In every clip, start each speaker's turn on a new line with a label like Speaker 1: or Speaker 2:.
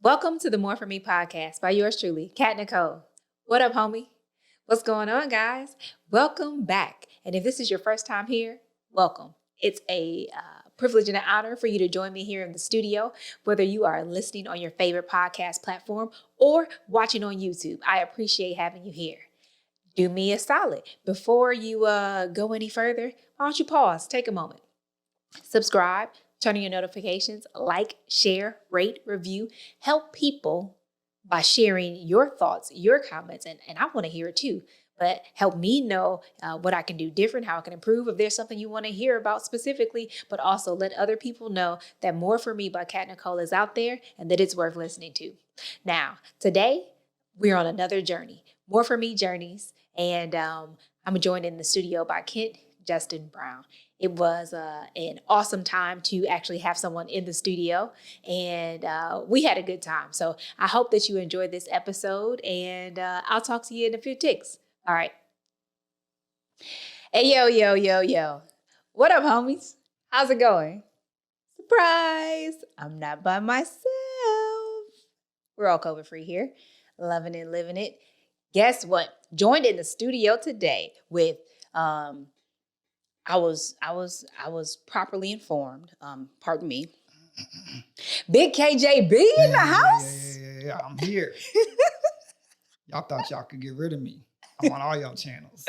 Speaker 1: Welcome to the More For Me podcast by yours truly, Kat Necole. What up, homie? What's going on, guys? Welcome back. And if this is your first time here, welcome. It's a privilege and an honor for you to join me here in the studio, whether you are listening on your favorite podcast platform or watching on YouTube. I appreciate having you here. Do me a solid. Before you go any further, why don't you pause, take a moment, subscribe, turn on your notifications, like, share, rate, review, help people by sharing your thoughts, your comments, and I want to hear it too. But help me know what I can do different, how I can improve, if there's something you want to hear about specifically, but also let other people know that More For Me by Kat Necole is out there and that it's worth listening to. Now, today, we're on another journey, More For Me Journeys, and I'm joined in the studio by Kent Justin Brown. It was an awesome time to actually have someone in the studio, and we had a good time. So I hope that you enjoyed this episode, and I'll talk to you in a few ticks. All right. Hey, yo. What up, homies? How's it going? Surprise! I'm not by myself. We're all COVID-free here. Loving it, living it. Guess what? Joined in the studio today with I was properly informed. Pardon me. Big KJB in the house.
Speaker 2: Yeah. I'm here. Y'all thought y'all could get rid of me. I'm on all y'all channels.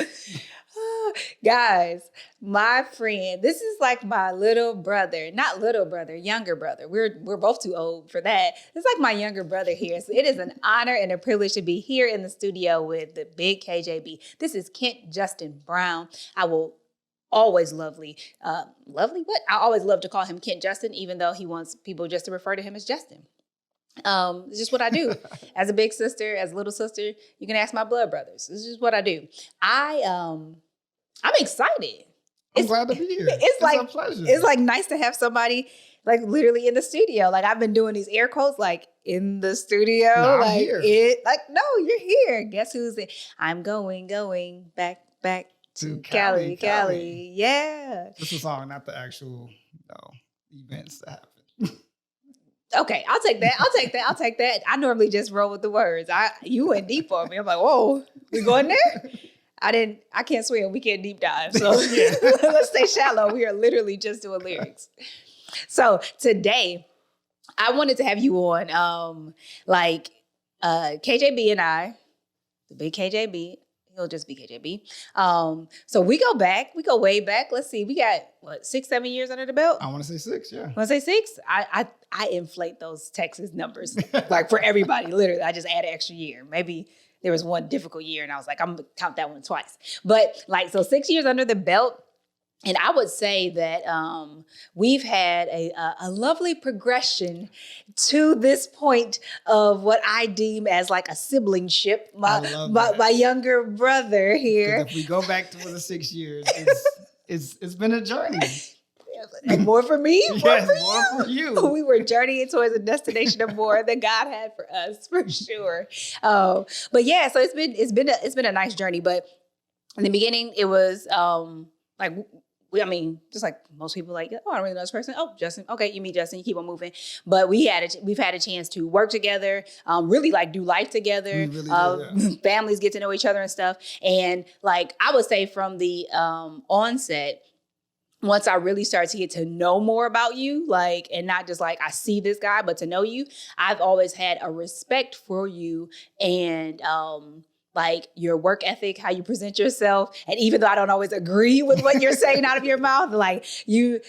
Speaker 1: Guys, my friend, this is like my little brother, not little brother, younger brother. We're both too old for that. It's like my younger brother here. So it is an honor and a privilege to be here in the studio with the big KJB. This is Kent Justin Brown. I will always what? I always love to call him Kent Justin, even though he wants people just to refer to him as Justin. It's just what I do. As a big sister, as a little sister, you can ask my blood brothers. It's just what I do. I'm excited.
Speaker 2: I'm glad to be here.
Speaker 1: It's like
Speaker 2: a pleasure.
Speaker 1: It's like nice to have somebody like literally in the studio. Like I've been doing these air quotes, like in the studio.
Speaker 2: No,
Speaker 1: like
Speaker 2: I'm here.
Speaker 1: No, you're here. Guess who's in? I'm going back to Cali. Yeah.
Speaker 2: This is a song, not the actual events that happen.
Speaker 1: Okay, I'll take that. I normally just roll with the words. You went deep on me. I'm like, whoa, we going there? I can't swim. We can't deep dive. So let's stay shallow. We are literally just doing lyrics. So today, I wanted to have you on, KJB and I, the big KJB. He'll just be KJB. So we go way back. Let's see. We got 6, 7 years under the belt?
Speaker 2: I want to say 6, yeah.
Speaker 1: Want to say 6? I inflate those Texas numbers like for everybody. Literally, I just add an extra year. Maybe there was one difficult year and I was like, I'm gonna count that one twice. But so 6 years under the belt. And I would say that we've had a lovely progression to this point of what I deem as like a siblingship. My younger brother here.
Speaker 2: If we go back to the 6 years, it's been a journey.
Speaker 1: And more for me,
Speaker 2: more for you.
Speaker 1: We were journeying towards a destination of more that God had for us, for sure. But yeah, so it's been a nice journey. But in the beginning, it was just like most people, like, oh, I don't really know this person. Oh, Justin. Okay, you meet Justin. You keep on moving. But we've had a chance to work together, really like do life together.
Speaker 2: We really do, yeah.
Speaker 1: Families get to know each other and stuff. And like I would say from the onset, once I really started to get to know more about you, like, and not just like I see this guy, but to know you, I've always had a respect for you and like your work ethic, how you present yourself. And even though I don't always agree with what you're saying out of your mouth, like you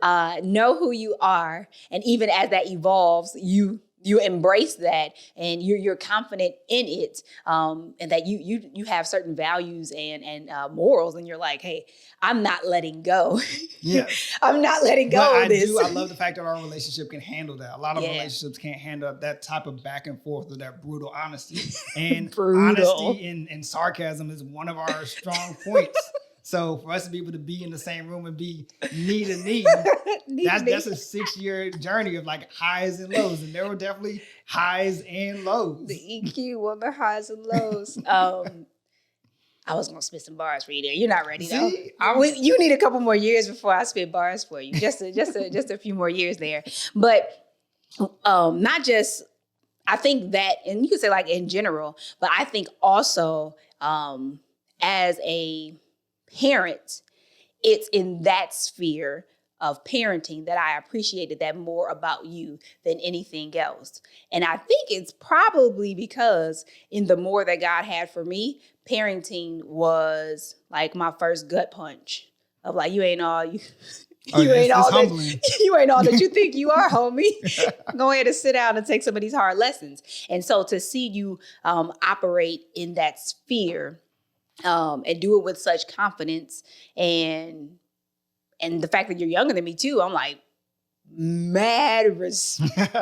Speaker 1: know who you are. And even as that evolves, you embrace that and you're confident in it. And that you have certain values and morals. And you're like, hey, I'm not letting go.
Speaker 2: Yeah.
Speaker 1: I'm not letting go of this.
Speaker 2: I love the fact that our relationship can handle that. A lot of relationships can't handle that type of back and forth or that brutal honesty. And honesty and sarcasm is one of our strong points. So for us to be able to be in the same room and be knee to knee, that's a 6-year journey of like highs and lows. And there were definitely highs and lows.
Speaker 1: The EQ on the highs and lows. I was going to spit some bars for you there. You're not ready though. You need a couple more years before I spit bars for you. Just a few more years there. But not just I think that, and you could say like in general, but I think also as a parent, it's in that sphere of parenting that I appreciated that more about you than anything else. And I think it's probably because in the more that God had for me, parenting was like my first gut punch of like, you ain't all you. You ain't all that you think you are, homie. Go ahead and sit down and take some of these hard lessons. And so to see you operate in that sphere and do it with such confidence and the fact that you're younger than me too, I'm like,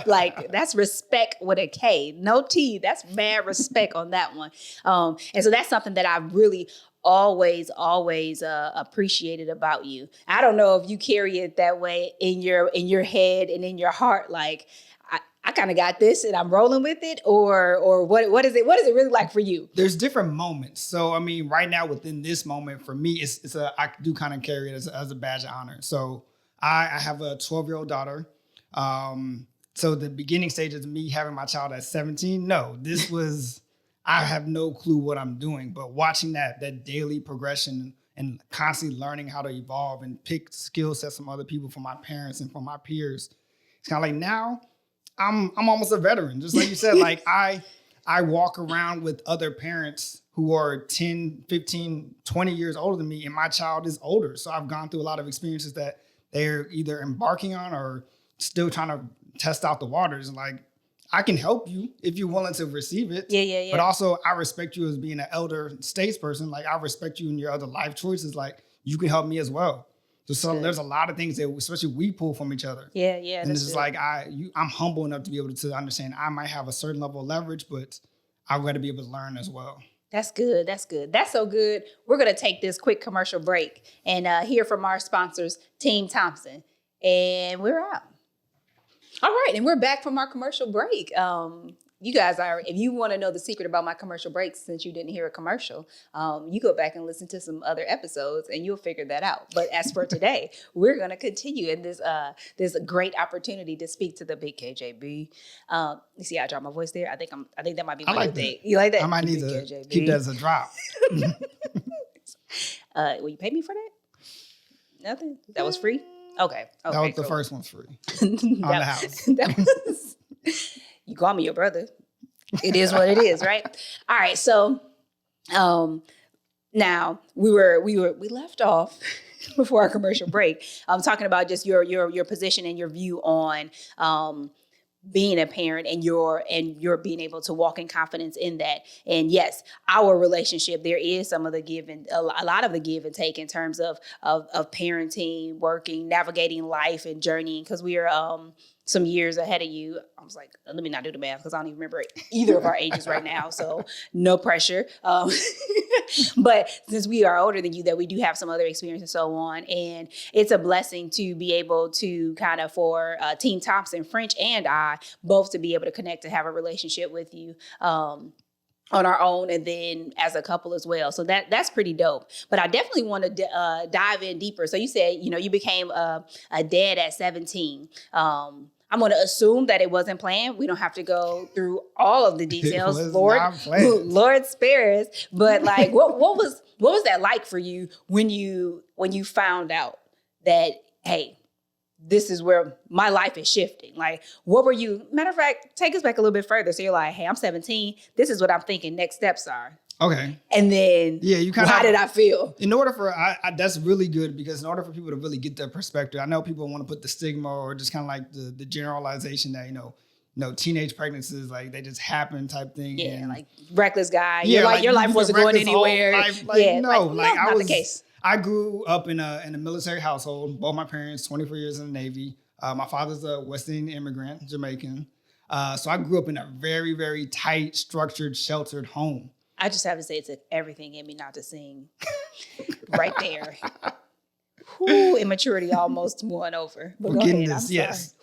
Speaker 1: like that's respect with a K, no T. That's mad respect on that one. And so that's something that I really always appreciated about you. I don't know if you carry it that way in your head and in your heart, like I kind of got this and I'm rolling with it, or what is it? What is it really like for you?
Speaker 2: There's different moments. So I mean, right now within this moment for me, I do kind of carry it as a badge of honor. So I have a 12-year-old daughter. So the beginning stages of me having my child at 17, no, this was, I have no clue what I'm doing, but watching that daily progression and constantly learning how to evolve and pick skill sets from other people, from my parents and from my peers. It's kind of like now I'm almost a veteran. Just like you said, like I walk around with other parents who are 10, 15, 20 years older than me, and my child is older. So I've gone through a lot of experiences that they're either embarking on or still trying to test out the waters. And like, I can help you if you're willing to receive it.
Speaker 1: Yeah.
Speaker 2: But also I respect you as being an elder statesperson. Like I respect you in your other life choices. Like you can help me as well. So there's a lot of things that especially we pull from each other.
Speaker 1: Yeah.
Speaker 2: And it's just like I'm humble enough to be able to understand I might have a certain level of leverage, but I've got to be able to learn as well.
Speaker 1: That's good. That's good. That's so good. We're going to take this quick commercial break and hear from our sponsors, Team Thompson. And we're out. All right. And we're back from our commercial break. You guys if you want to know the secret about my commercial breaks, since you didn't hear a commercial, you go back and listen to some other episodes and you'll figure that out. But as for today, we're going to continue in this great opportunity to speak to the big KJB. You see how I dropped my voice there? I think that might be my new thing. You like that?
Speaker 2: I might need to KJB. Keep that as a drop.
Speaker 1: Will you pay me for that? Nothing? That was free? Okay.
Speaker 2: That was the first one's free. On the house.
Speaker 1: You call me your brother. It is what it is, right? All right. So now we left off before our commercial break. Talking about just your position and your view on being a parent and your being able to walk in confidence in that. And yes, our relationship, there is some of the give and a lot of the give and take in terms of parenting, working, navigating life and journeying, because we are some years ahead of you. I was like, let me not do the math because I don't even remember either of our ages right now. So no pressure. But since we are older than you, that we do have some other experience and so on. And it's a blessing to be able to kind of for Team Thompson, French and I, both to be able to connect, to have a relationship with you on our own and then as a couple as well. So that's pretty dope. But I definitely want to dive in deeper. So you said, you became a dad at 17. I'm going to assume that it wasn't planned. We don't have to go through all of the details. Lord spare us. But like, what was that like for you when you found out that, hey, this is where my life is shifting? Like, what were you, matter of fact, take us back a little bit further. So you're like, hey, I'm 17. This is what I'm thinking next steps are.
Speaker 2: Okay.
Speaker 1: And then how did I feel?
Speaker 2: In order for, that's really good, because in order for people to really get that perspective, I know people want to put the stigma or just kind of like the generalization that, teenage pregnancies, like they just happen type thing.
Speaker 1: Yeah,
Speaker 2: and,
Speaker 1: like reckless guy. Yeah, your life wasn't going anywhere. Not the case.
Speaker 2: I grew up in a military household. Both my parents, 24 years in the Navy. My father's a West Indian immigrant, Jamaican. So I grew up in a very, very tight, structured, sheltered home.
Speaker 1: I just have to say it took everything in me not to sing right there. Whew, immaturity almost won over. But
Speaker 2: Forgiveness, yes.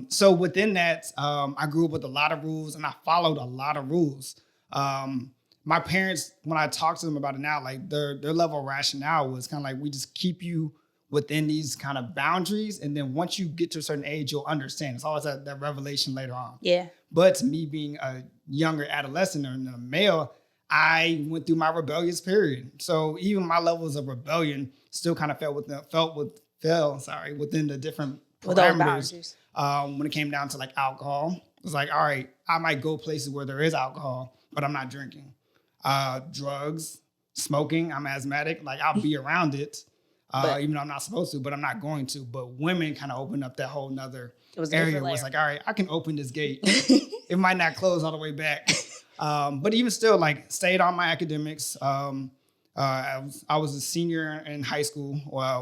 Speaker 2: So within that, I grew up with a lot of rules and I followed a lot of rules. My parents, when I talk to them about it now, like their level of rationale was kind of like, we just keep you within these kind of boundaries. And then once you get to a certain age, you'll understand. It's always that revelation later on.
Speaker 1: Yeah.
Speaker 2: But me being a younger adolescent or a male, I went through my rebellious period. So even my levels of rebellion still kind of fell within the different parameters. When it came down to like alcohol, it was like, all right, I might go places where there is alcohol, but I'm not drinking. Drugs, smoking, I'm asthmatic. Like I'll be around it, even though I'm not supposed to, but I'm not going to. But women kind of opened up that whole nother area where it's like, all right, I can open this gate. It might not close all the way back. But even still, like stayed on my academics. I was a senior in high school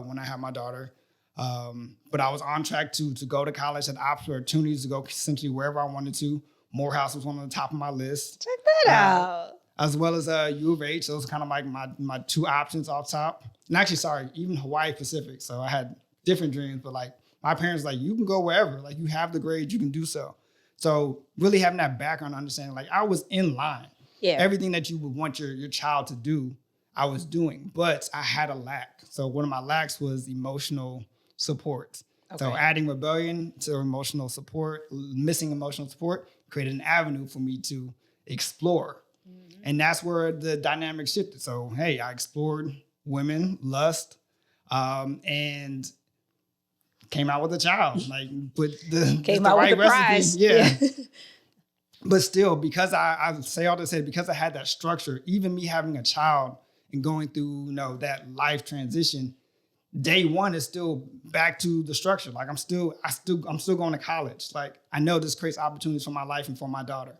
Speaker 2: when I had my daughter. But I was on track to go to college, had opportunities to go essentially wherever I wanted to. Morehouse was one of the top of my list.
Speaker 1: Check that out.
Speaker 2: As well as U of H. Those kind of like my two options off top. And actually, even Hawaii Pacific. So I had different dreams, but like my parents were like, you can go wherever. Like you have the grades, you can do so. So really having that background understanding, like I was in line. Yeah. Everything that you would want your child to do, I was doing, but I had a lack. So one of my lacks was emotional support. Okay. So adding rebellion to emotional support, missing emotional support, created an avenue for me to explore. Mm-hmm. And that's where the dynamic shifted. So, hey, I explored women, lust, and came out with a child. Like, put the right recipe. Prize. Yeah. But still, because I say all to say, because I had that structure, even me having a child and going through, that life transition, day one is still back to the structure. Like I'm still going to college. Like I know this creates opportunities for my life and for my daughter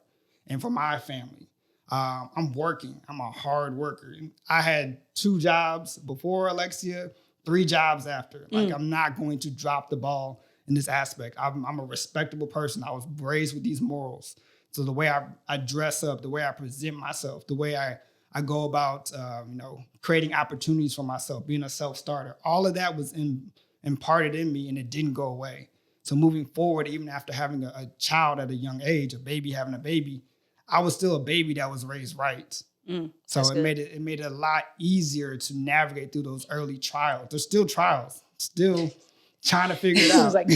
Speaker 2: and for my family. I'm working. I'm a hard worker. I had 2 jobs before Alexia, 3 jobs after. Like I'm not going to drop the ball in this aspect. I'm a respectable person. I was raised with these morals. So the way I dress up, the way I present myself, the way I go about, creating opportunities for myself, being a self-starter. All of that was imparted in me and it didn't go away. So moving forward, even after having a child at a young age, a baby having a baby, I was still a baby that was raised right. So it made it a lot easier to navigate through those early trials. There's still trials, still trying to figure it out.
Speaker 1: Like,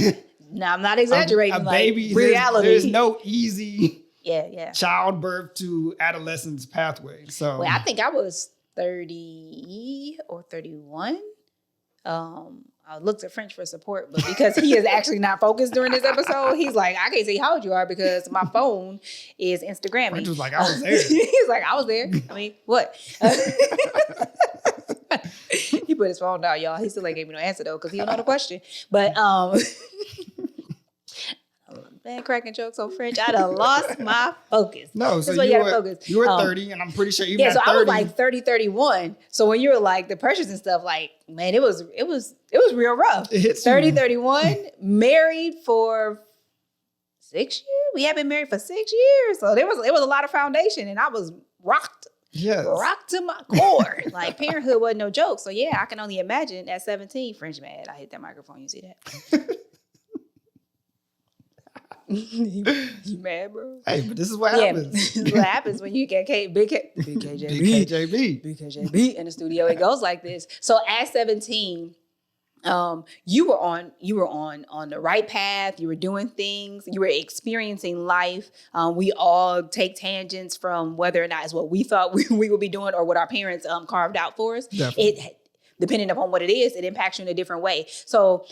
Speaker 1: no, I'm not exaggerating.
Speaker 2: A baby,
Speaker 1: reality.
Speaker 2: There's no easy
Speaker 1: yeah
Speaker 2: childbirth to adolescence pathway. So
Speaker 1: I think I was 30 or 31. I looked at French for support, but because he is actually not focused during this episode, he's like, I can't see how old you are because my phone is Instagramming.
Speaker 2: French was like, I was there.
Speaker 1: He's like, I was there. I mean, what? He put his phone down, y'all. He still ain't gave me no answer though, because he don't know the question. But man, cracking jokes on French. I done lost my focus.
Speaker 2: No, so you were 30, and I'm pretty sure even at 30.
Speaker 1: I was like 30, 31. So when you were like the pressures and stuff, like, man, it was real rough. 30, 31, married for 6 years. We had been married for 6 years. So it was a lot of foundation, and I was rocked.
Speaker 2: Yes.
Speaker 1: Rocked to my core. Like parenthood wasn't no joke. So yeah, I can only imagine at 17, French mad. I hit that microphone. You see that? You mad, bro?
Speaker 2: Hey, but this is what happens.
Speaker 1: This is what happens when you get big KJB in the studio. It goes like this. So at 17, you were on the right path. You were doing things. You were experiencing life. We all take tangents from whether or not it's what we thought we would be doing or what our parents carved out for us. Definitely. Depending upon what it is, it impacts you in a different way. So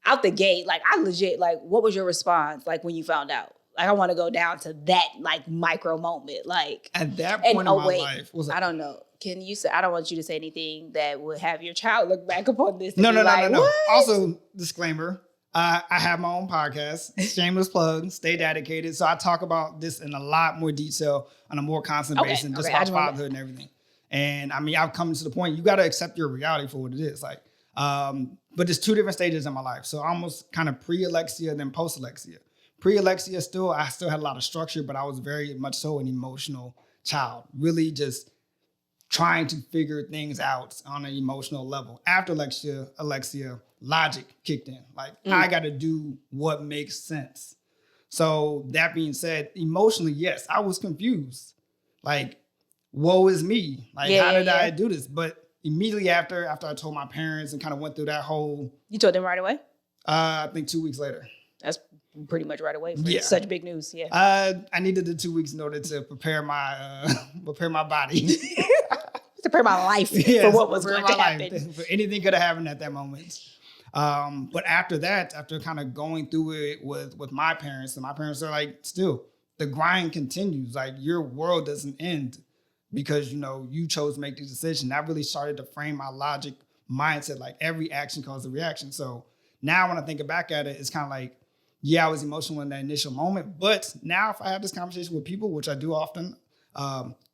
Speaker 1: out the gate, like I legit, like, what was your response like when you found out? Like I want to go down to that like micro moment, like
Speaker 2: at that point in my life.
Speaker 1: I don't know. Can you say? I don't want you to say anything that would have your child look back upon this.
Speaker 2: No. Also, disclaimer: I have my own podcast, shameless plug. Stay dedicated. So I talk about this in a lot more detail on a more constant basis, just about fatherhood and everything. And I mean, I've come to the point you got to accept your reality for what it is. Like, but there's 2 different stages in my life. So almost kind of pre-Alexia, then post-Alexia. Pre-Alexia, I still had a lot of structure, but I was very much so an emotional child. Really just trying to figure things out on an emotional level. After Alexia, logic kicked in. Like, I got to do what makes sense. So that being said, emotionally, yes, I was confused. Like, woe is me. Like, how did I do this? But immediately after I told my parents and kind of went through that whole.
Speaker 1: You told them right away?
Speaker 2: I think 2 weeks later.
Speaker 1: That's pretty much right away for such big news. Yeah.
Speaker 2: I needed the 2 weeks in order to prepare my body.
Speaker 1: To prepare my life for what was going to happen.
Speaker 2: For anything could have happened at that moment. But after that, after kind of going through it with my parents, and my parents are like, still, the grind continues. Like, your world doesn't end because, you chose to make the decision. That really started to frame my logic mindset. Like, every action causes a reaction. So now when I think back at it, it's kind of like, yeah, I was emotional in that initial moment. But now if I have this conversation with people, which I do often,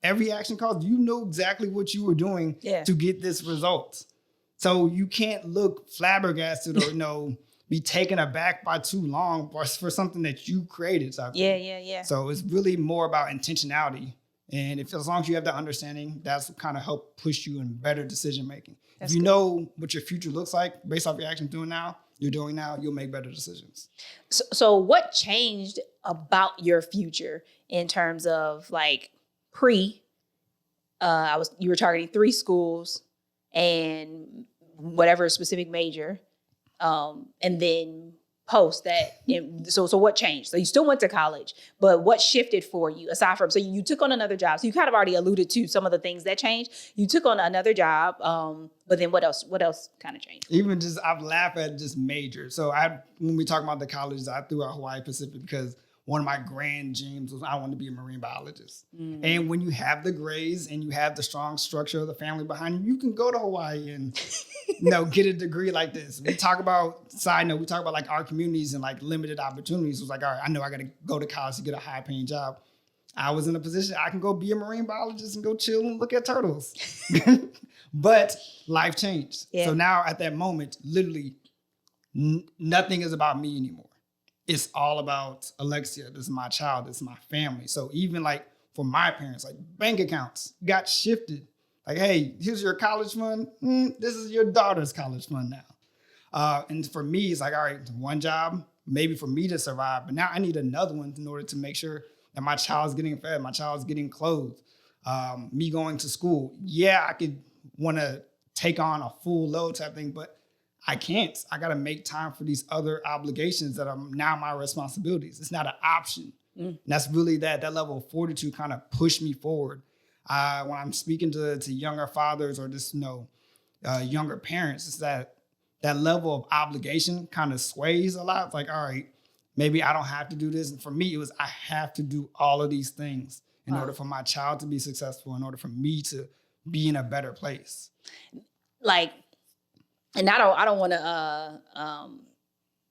Speaker 2: every action cause, you know exactly what you were doing to get this result. So you can't look flabbergasted or, be taken aback by too long for something that you created.
Speaker 1: Yeah.
Speaker 2: So it's really more about intentionality. And as long as you have that understanding, that's kind of help push you in better decision making. If you know what your future looks like based off your actions you're doing now, you'll make better decisions.
Speaker 1: So what changed about your future in terms of like you were targeting 3 schools and whatever specific major, and then post that. So what changed? So you still went to college, but what shifted for you aside from, so you took on another job. So you kind of already alluded to some of the things that changed. You took on another job, but then what else kind of changed?
Speaker 2: Even just, I've laughed at just major. So when we talk about the colleges, I threw out Hawaii Pacific because one of my grand dreams was I wanted to be a marine biologist. Mm. And when you have the grades and you have the strong structure of the family behind you, you can go to Hawaii and get a degree like this. We talk about like our communities and like limited opportunities. It was like, all right, I know I got to go to college to get a high paying job. I was in a position I can go be a marine biologist and go chill and look at turtles. But life changed. Yeah. So now at that moment, literally nothing is about me anymore. It's all about Alexia. This is my child. This is my family. So even like for my parents, like bank accounts got shifted. Like, hey, here's your college fund. This is your daughter's college fund now. And for me, it's like, all right, one job, maybe for me to survive. But now I need another one in order to make sure that my child's getting fed, my child's getting clothed, me going to school. Yeah, I could want to take on a full load type thing, but I can't. I got to make time for these other obligations that are now my responsibilities. It's not an option. And that's really that level of fortitude kind of pushed me forward. When I'm speaking to younger fathers or just, younger parents, it's that level of obligation kind of sways a lot. It's like, all right, maybe I don't have to do this. And for me, it was, I have to do all of these things in order for my child to be successful, in order for me to be in a better place.
Speaker 1: Like, and I don't want to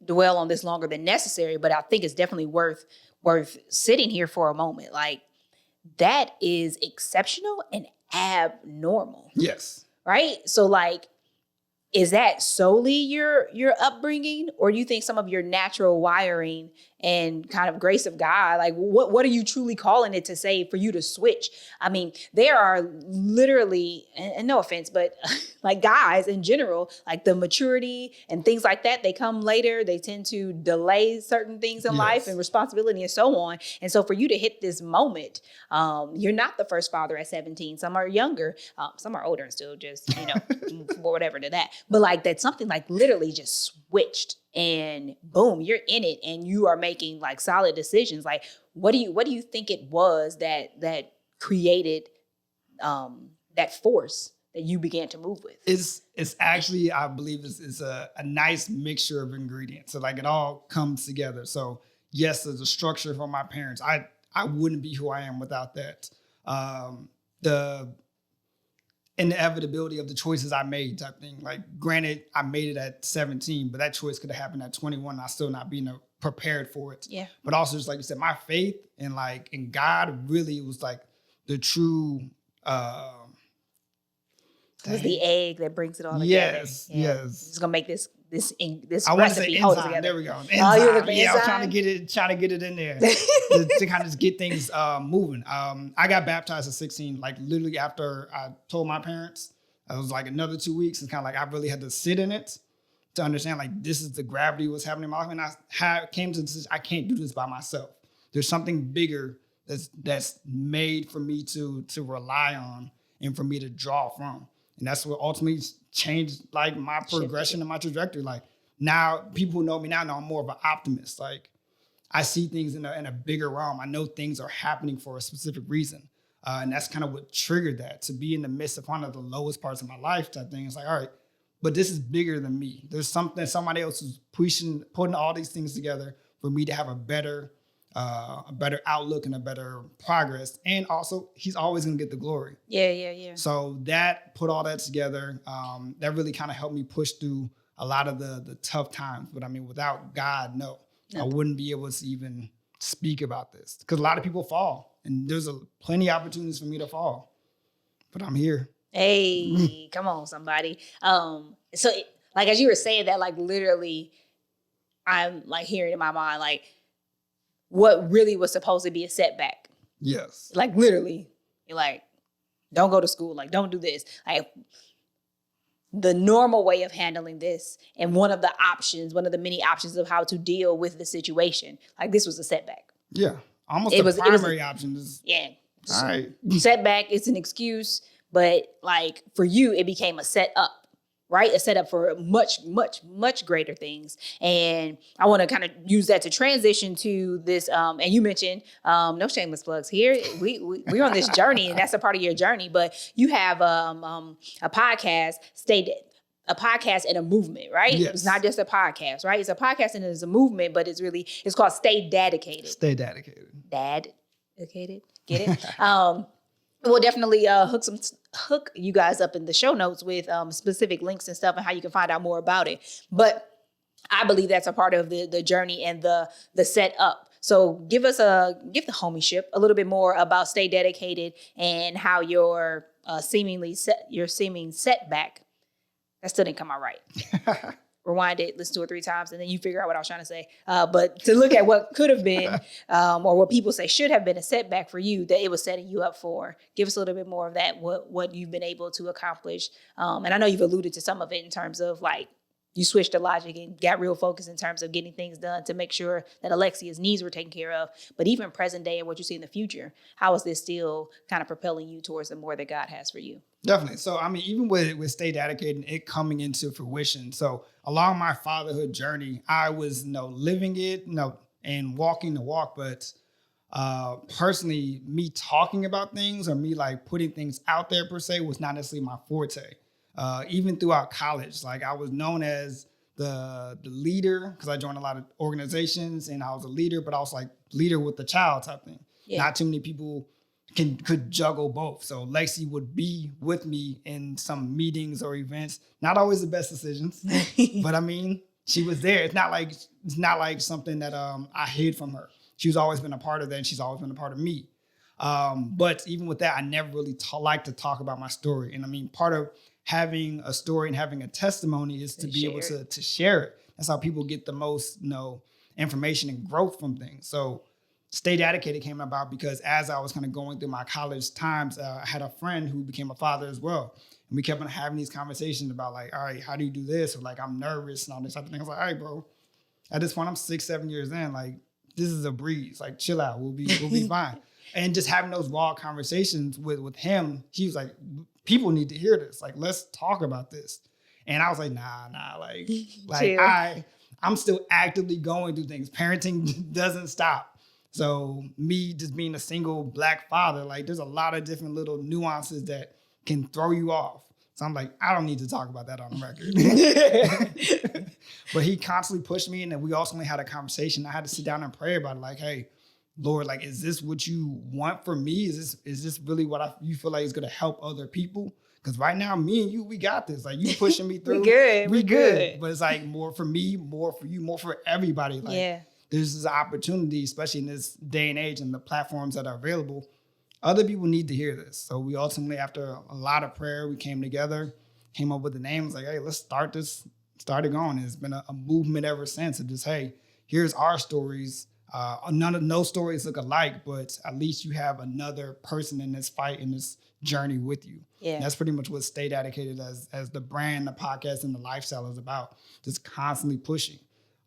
Speaker 1: dwell on this longer than necessary, but I think it's definitely worth sitting here for a moment. Like, that is exceptional and abnormal.
Speaker 2: Yes.
Speaker 1: Right? So like, is that solely your upbringing, or do you think some of your natural wiring and kind of grace of God, like what are you truly calling it to say for you to switch? I mean, there are literally, and no offense, but like guys in general, like the maturity and things like that, they come later. They tend to delay certain things in life and responsibility and so on. And so for you to hit this moment, you're not the first father at 17. Some are younger. Some are older and still just, whatever to that. But like that's something like literally just switched and boom, you're in it and you are making like solid decisions. Like, what do you think it was that created that force that you began to move with?
Speaker 2: It's actually, I believe it's a nice mixture of ingredients. So like it all comes together. So yes, there's a structure from my parents. I wouldn't be who I am without that. The inevitability of the choices I made type thing. Like, granted, I made it at 17, but that choice could have happened at 21 and I still not being prepared for it.
Speaker 1: Yeah.
Speaker 2: But also, just like you said, my faith and like in God really was like the true.
Speaker 1: It was the egg that brings it all together.
Speaker 2: Yes.
Speaker 1: It's gonna make this
Speaker 2: I want to say
Speaker 1: hold
Speaker 2: enzyme.
Speaker 1: together.
Speaker 2: There we go.
Speaker 1: Enzyme.
Speaker 2: Yeah, I'm trying to get it in there to kind of just get things moving. I got baptized at 16, like literally after I told my parents. It was like another 2 weeks, and kind of like I really had to sit in it to understand like this is the gravity of what's happening in my life, and I came to the decision I can't do this by myself. There's something bigger that's made for me to rely on and for me to draw from. And that's what ultimately changed like my progression and my trajectory. Like now, people who know me now know I'm more of an optimist. Like I see things in a bigger realm. I know things are happening for a specific reason. And that's kind of what triggered that, to be in the midst of one of the lowest parts of my life type thing. It's like, all right, but this is bigger than me. There's something, somebody else is putting all these things together for me to have a better outlook and a better progress. And also, he's always going to get the glory.
Speaker 1: Yeah.
Speaker 2: So that put all that together. That really kind of helped me push through a lot of the tough times. But I mean, without God, no. I wouldn't be able to even speak about this, because a lot of people fall, and there's plenty of opportunities for me to fall, but I'm here.
Speaker 1: Hey, come on, somebody. So like, as you were saying that, like literally, I'm like hearing in my mind, like what really was supposed to be a setback.
Speaker 2: Yes.
Speaker 1: Like literally, you're like, don't go to school. Like, don't do this. Like, the normal way of handling this, and one of the many options of how to deal with the situation. Like, this was a setback.
Speaker 2: Yeah. Almost the primary option.
Speaker 1: Yeah.
Speaker 2: All right.
Speaker 1: Setback, it's an excuse, but like for you, it became a setup, right? A setup for much, much, much greater things. And I want to kind of use that to transition to this. And you mentioned, no shameless plugs here. We're on this journey, and that's a part of your journey. But you have a podcast, a podcast and a movement, right?
Speaker 2: Yes.
Speaker 1: It's not just a podcast, right? It's a podcast and it's a movement, but it's called Stay Dedicated.
Speaker 2: Stay Dedicated.
Speaker 1: Dedicated. Get it? We'll definitely hook you guys up in the show notes with specific links and stuff and how you can find out more about it. But I believe that's a part of the journey and the setup. So give the homieship a little bit more about Stay Dedicated and how your seeming setback, that still didn't come out right. Rewind it, listen to it 3 times, and then you figure out what I was trying to say. But to look at what could have been, or what people say should have been a setback for you, that it was setting you up for. Give us a little bit more of that, what you've been able to accomplish. And I know you've alluded to some of it in terms of like, you switched the logic and got real focused in terms of getting things done to make sure that Alexia's needs were taken care of. But even present day and what you see in the future, how is this still kind of propelling you towards the more that God has for you?
Speaker 2: Definitely. So, I mean, even with Stay Dedicated and it coming into fruition. So along my fatherhood journey, I was, living it, and walking the walk. But personally, me talking about things or me like putting things out there per se was not necessarily my forte. Even throughout college, like I was known as the leader because I joined a lot of organizations and I was a leader, but I was like leader with the child type thing. Yeah. Not too many people could juggle both. So Lexi would be with me in some meetings or events. Not always the best decisions, but I mean, she was there. It's not like something that I hid from her. She's always been a part of that, and she's always been a part of me. But even with that, I never really like to talk about my story. And I mean, part of having a story and having a testimony is to be able to share it. That's how people get the most, information and growth from things. So Stay Dedicated came about because as I was kind of going through my college times, I had a friend who became a father as well. And we kept on having these conversations about like, all right, how do you do this? Or like, I'm nervous and all this type of thing. I was like, all right, bro, at this point, I'm 6-7 years in, like, this is a breeze. Like, chill out. We'll be fine. And just having those raw conversations with him, he was like, people need to hear this. Like, let's talk about this. And I was like, nah, like I'm still actively going through things. Parenting doesn't stop. So me just being a single Black father, like there's a lot of different little nuances that can throw you off. So I'm like, I don't need to talk about that on the record. But he constantly pushed me, and then we ultimately had a conversation. I had to sit down and pray about it. Like, hey, Lord, like, is this what you want for me? Is this really what you feel like is going to help other people? Because right now, me and you, we got this. Like, you pushing me through. We good. But it's like more for me, more for you, more for everybody. Like, there's this opportunity, especially in this day and age and the platforms that are available. Other people need to hear this. So we ultimately, after a lot of prayer, we came together, came up with the name. It's like, hey, let's start this. Started going. It's been a movement ever since of just, hey, here's our stories. No stories look alike, but at least you have another person in this fight, in this journey with you. Yeah. And that's pretty much what Stay Dedicated as the brand, the podcast, and the lifestyle is about. Just constantly pushing,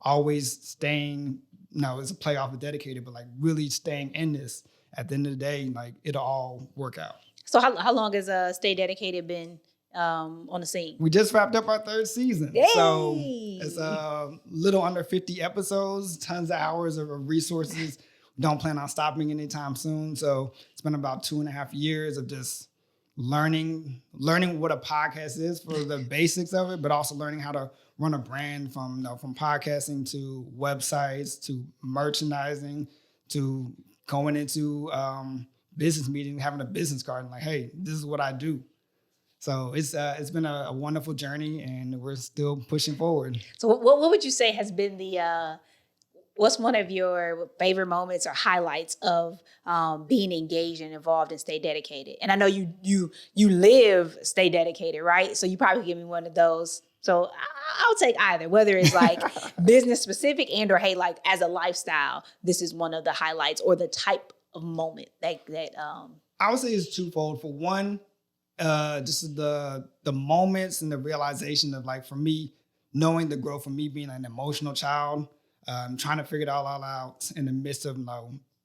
Speaker 2: always staying. It's a play off of Dedicated, but like really staying in this. At the end of the day, like it'll all work out.
Speaker 1: So how long has Stay Dedicated been on the scene?
Speaker 2: We just wrapped up our 3rd season.
Speaker 1: Yay!
Speaker 2: So it's a little under 50 episodes, tons of hours of resources. Don't plan on stopping anytime soon. So it's been about 2.5 years of just learning what a podcast is for the basics of it, but also learning how to run a brand from podcasting to websites to merchandising to going into business meeting, having a business card and like, hey, this is what I do. So it's been a wonderful journey and we're still pushing forward.
Speaker 1: So what would you say has been what's one of your favorite moments or highlights of being engaged and involved in Stay Dedicated? And I know you live Stay Dedicated, right? So you probably give me one of those. So I'll take either, whether it's like business specific and or, hey, like as a lifestyle, this is one of the highlights or the type of moment that
Speaker 2: I would say it's twofold. For one, just the moments and the realization of like, for me, knowing the growth, for me being an emotional child, trying to figure it all out in the midst of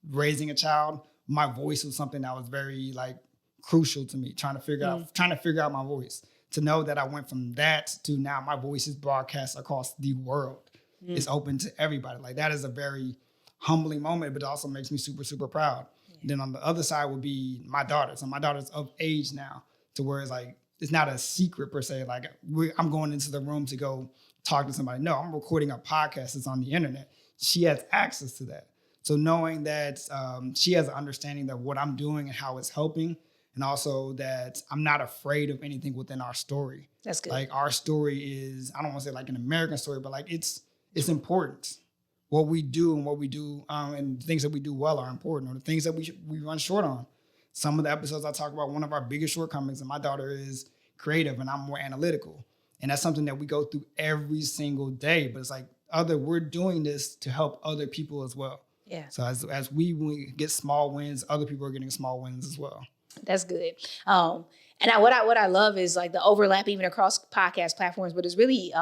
Speaker 2: raising a child. My voice was something that was very like crucial to me, trying to figure out my voice. To know that I went from that to now my voice is broadcast across the world. It's open to everybody. Like that is a very humbling moment, but it also makes me super, super proud. Then on the other side would be my daughter. So my daughter's of age now to where it's like, it's not a secret per se. Like I'm going into the room to go talk to somebody. No, I'm recording a podcast that's on the internet. She has access to that. So knowing that she has an understanding of what I'm doing and how it's helping, and also that I'm not afraid of anything within our story.
Speaker 1: That's good.
Speaker 2: Like our story is, I don't want to say like an American story, but like it's important. What we do and what we do and things that we do well are important, or the things that we run short on. Some of the episodes I talk about one of our biggest shortcomings, and my daughter is creative and I'm more analytical. And that's something that we go through every single day. But it's like we're doing this to help other people as well.
Speaker 1: Yeah.
Speaker 2: So as we get small wins, other people are getting small wins as well.
Speaker 1: That's good. And what I love is like the overlap even across podcast platforms, but it's really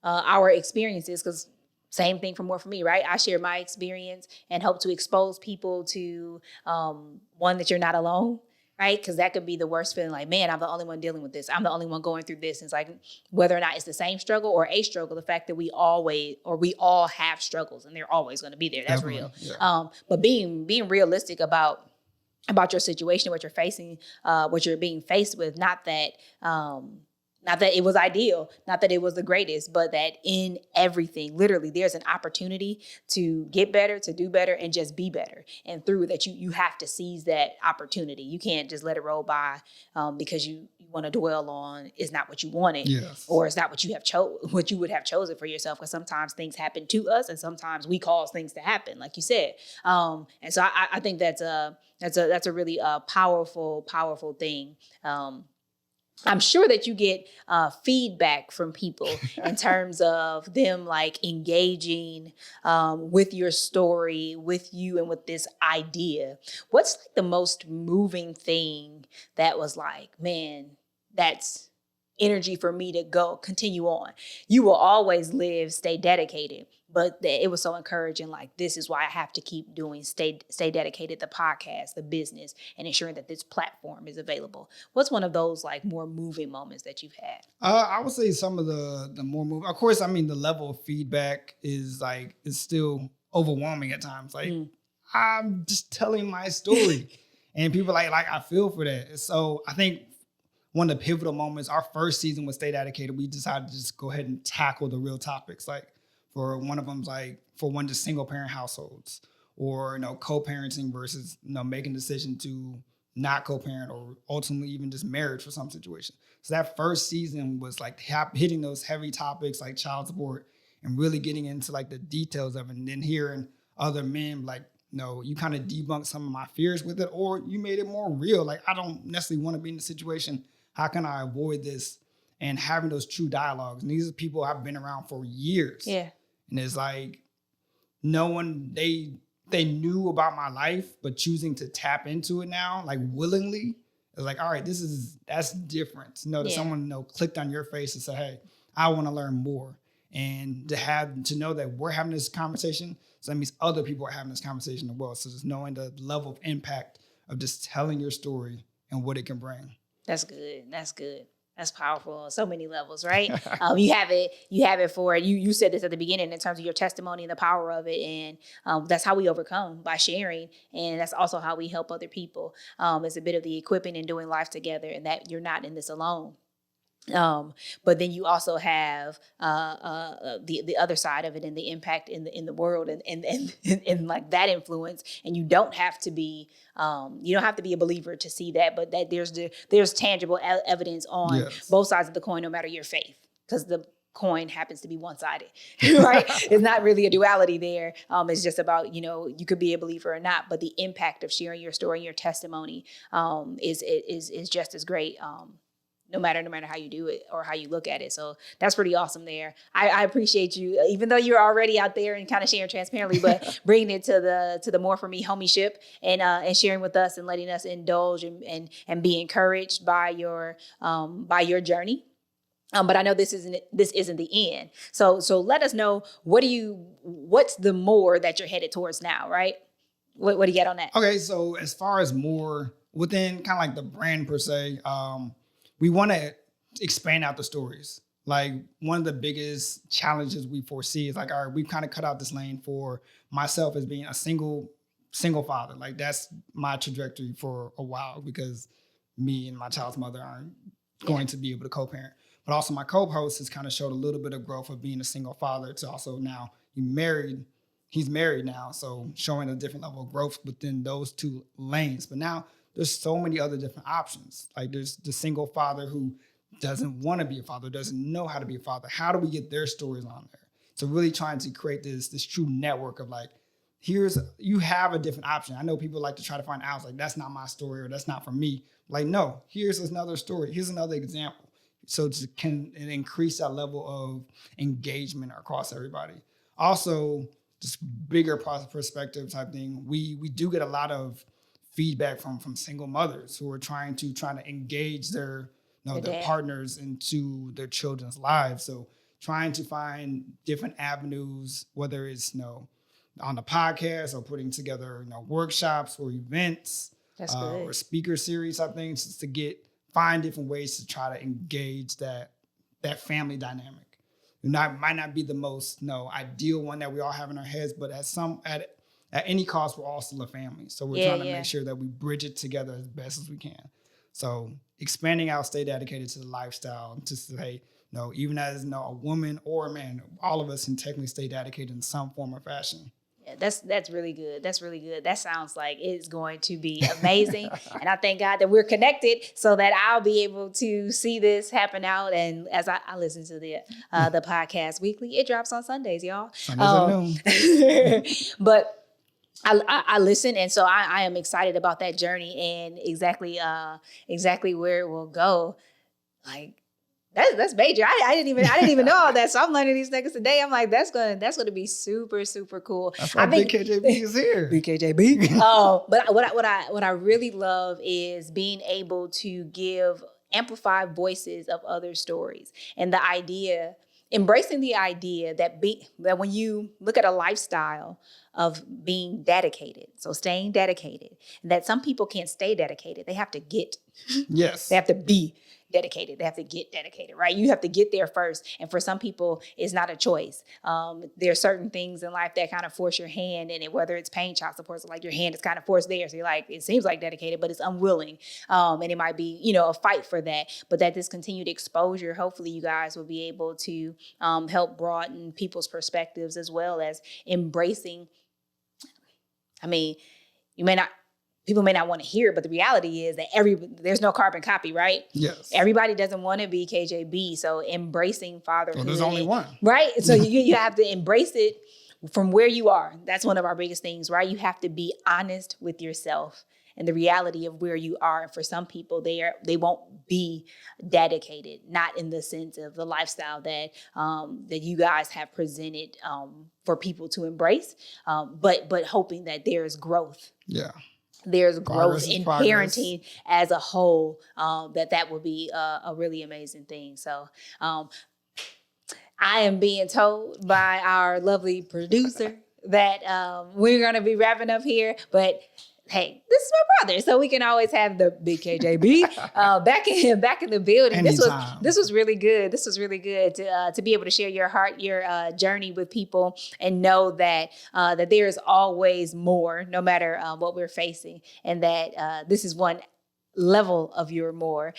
Speaker 1: our experiences, because same thing for me, right? I share my experience and help to expose people to one, that you're not alone, right? Because that could be the worst feeling, like, man, I'm the only one dealing with this. I'm the only one going through this. And it's like, whether or not it's the same struggle or a struggle, the fact that we all have struggles and they're always going to be there. That's real. Yeah. But being realistic about your situation, what you're facing, what you're being faced with, not that it was ideal, not that it was the greatest, but that in everything, literally, there's an opportunity to get better, to do better, and just be better. And through that, you have to seize that opportunity. You can't just let it roll by because you want to dwell on it's not what you wanted, yes, or it's not what you have what you would have chosen for yourself. Because sometimes things happen to us, and sometimes we cause things to happen, like you said. And so I think that's a really powerful thing. I'm sure that you get feedback from people in terms of them like engaging with your story, with you, and with this idea. What's like the most moving thing that was like, man, that's energy for me to continue on? You will always stay dedicated, but it was so encouraging. Like, this is why I have to keep doing stay dedicated, the podcast, the business, and ensuring that this platform is available. What's one of those like more moving moments that you've had? I
Speaker 2: would say some of the more moving. Of course, I mean, the level of feedback is still overwhelming at times. Like, I'm just telling my story, and people like I feel for that. So I think one of the pivotal moments, our first season with Stay Dedicated, we decided to just go ahead and tackle the real topics. Like, for one of them, just single parent households, or co-parenting versus making a decision to not co-parent, or ultimately even just marriage for some situation. So that first season was like hitting those heavy topics like child support and really getting into like the details of it, and then hearing other men like, you kind of debunked some of my fears with it, or you made it more real. Like, I don't necessarily want to be in the situation. How can I avoid this? And having those true dialogues. And these are people I've been around for years. Yeah. And it's like, no one, they knew about my life, but choosing to tap into it now, like willingly, it's like, all right, that's different. That someone, clicked on your face and said, hey, I want to learn more. And to know that we're having this conversation, so that means other people are having this conversation as well. So just knowing the level of impact of just telling your story and what it can bring.
Speaker 1: That's good. That's powerful on so many levels, right? You have it for you said this at the beginning in terms of your testimony and the power of it. And that's how we overcome, by sharing. And that's also how we help other people. It's a bit of the equipping and doing life together, and that you're not in this alone. But then you also have the other side of it, and the impact in the world, and like that influence. And you don't have to be a believer to see that, but that there's tangible evidence on both sides of the coin, no matter your faith, because the coin happens to be one-sided, right? It's not really a duality there. It's just about, you could be a believer or not, but the impact of sharing your story and your testimony is just as great. No matter how you do it or how you look at it. So that's pretty awesome there. I appreciate you, even though you're already out there and kind of sharing transparently, but bringing it to the more for me homieship, and sharing with us and letting us indulge and be encouraged by your journey. But I know this isn't the end. So let us know, what's the more that you're headed towards now, right? What do you get on that?
Speaker 2: Okay, so as far as more within kind of like the brand per se, we want to expand out the stories. Like, one of the biggest challenges we foresee is like, all right, we've kind of cut out this lane for myself as being a single father. Like, that's my trajectory for a while, because me and my child's mother aren't going to be able to co-parent. But also my co-host has kind of showed a little bit of growth of being a single father to also now he's married now. So showing a different level of growth within those two lanes. But now there's so many other different options. Like, there's the single father who doesn't want to be a father, doesn't know how to be a father. How do we get their stories on there? So really trying to create this true network of like, you have a different option. I know people like to try to find out, like, that's not my story, or that's not for me. Like, no, here's another story. Here's another example. So can it increase that level of engagement across everybody. Also, just bigger perspective type thing. We do get a lot of feedback from single mothers who are trying to engage their partners into their children's lives. So trying to find different avenues, whether it's on the podcast or putting together workshops or events, or speaker series type things, just to find different ways to try to engage that family dynamic. Might not be the most ideal one that we all have in our heads, but at any cost, we're all still a family. So we're trying to make sure that we bridge it together as best as we can. So expanding out, stay dedicated to the lifestyle, to say, even as a woman or a man, all of us can technically stay dedicated in some form or fashion.
Speaker 1: Yeah, that's really good. That's really good. That sounds like it's going to be amazing. And I thank God that we're connected, so that I'll be able to see this happen out. And as I listen to the podcast weekly, it drops on Sundays, y'all. But I listen, and so I am excited about that journey and exactly where it will go. Like, that's major. I didn't even know all that. So I'm learning these things today. I'm like, that's gonna be super, super cool.
Speaker 2: That's why BKJB is here.
Speaker 1: BKJB. But what I really love is being able to amplify voices of other stories, and embracing the idea that when you look at a lifestyle of being dedicated, so staying dedicated, that some people can't stay dedicated. They have to get.
Speaker 2: Yes.
Speaker 1: They have to be dedicated. They have to get dedicated, right? You have to get there first. And for some people, it's not a choice. There are certain things in life that kind of force your hand in it, whether it's pain, child support, so like your hand is kind of forced there. So you're like, it seems like dedicated, but it's unwilling. And it might be, a fight for that. But that this continued exposure, hopefully you guys will be able to help broaden people's perspectives, as well as embracing. I mean, people may not want to hear it, but the reality is that there's no carbon copy, right?
Speaker 2: Yes.
Speaker 1: Everybody doesn't want to be KJB. So embracing fatherhood.
Speaker 2: Well, there's only one.
Speaker 1: Right? So you have to embrace it from where you are. That's one of our biggest things, right? You have to be honest with yourself and the reality of where you are. And for some people, they won't be dedicated, not in the sense of the lifestyle that you guys have presented for people to embrace, but hoping that there is growth.
Speaker 2: Yeah.
Speaker 1: There's growth in parenting as a whole, that will be a really amazing thing. So I am being told by our lovely producer that we're going to be wrapping up here, but hey, this is my brother, so we can always have the big KJB back in the building.
Speaker 2: Anytime.
Speaker 1: This was really good. This was really good to be able to share your heart, your journey with people, and know that that there is always more, no matter what we're facing, and that this is one level of your more.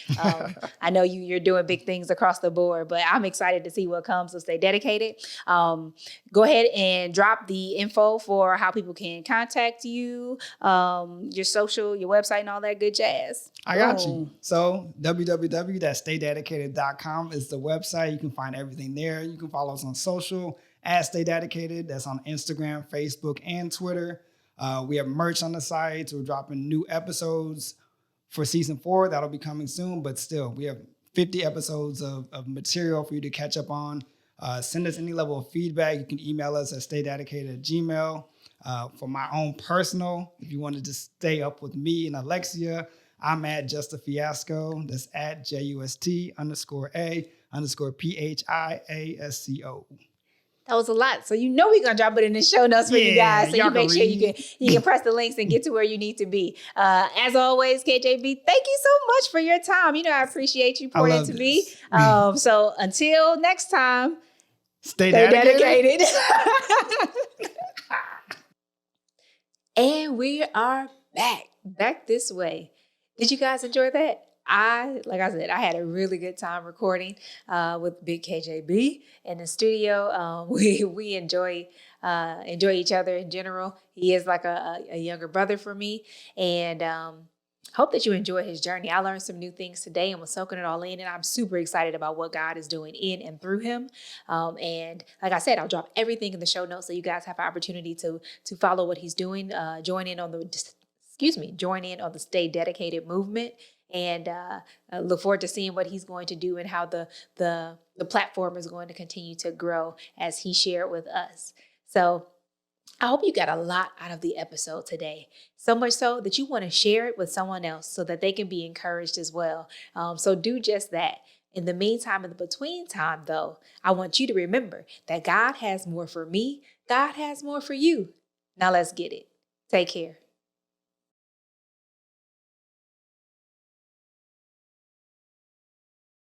Speaker 1: I know you're doing big things across the board, but I'm excited to see what comes. So stay dedicated. Go ahead and drop the info for how people can contact you, your social, your website, and all that good jazz.
Speaker 2: I got you. So www.staydedicated.com is the website. You can find everything there. You can follow us on social at Stay Dedicated. That's on Instagram, Facebook, and Twitter. We have merch on the site. We're dropping new episodes for season 4. That'll be coming soon, but still, we have 50 episodes of material for you to catch up on. Send us any level of feedback. You can email us at staydedicated@gmail. For my own personal, if you wanted to stay up with me and Alexia, I'm at Just a Fiasco. That's at JUST_A_PHIASCO.
Speaker 1: That was a lot. So we're going to drop it in the show notes for you guys. So you make sure you can press the links and get to where you need to be. As always, KJB, thank you so much for your time. I appreciate you pouring into me. So until next time,
Speaker 2: stay dedicated.
Speaker 1: And we are back this way. Did you guys enjoy that? Like I said, I had a really good time recording with Big KJB in the studio. We enjoy each other in general. He is like a younger brother for me, and hope that you enjoy his journey. I learned some new things today and was soaking it all in, and I'm super excited about what God is doing in and through him. And like I said, I'll drop everything in the show notes so you guys have an opportunity to follow what he's doing. Join in on the Stay Dedicated movement. And look forward to seeing what he's going to do and how the platform is going to continue to grow as he shared with us. So I hope you got a lot out of the episode today, so much so that you want to share it with someone else so that they can be encouraged as well. So do just that. In the meantime, in the between time, though, I want you to remember that God has more for me. God has more for you. Now let's get it. Take care.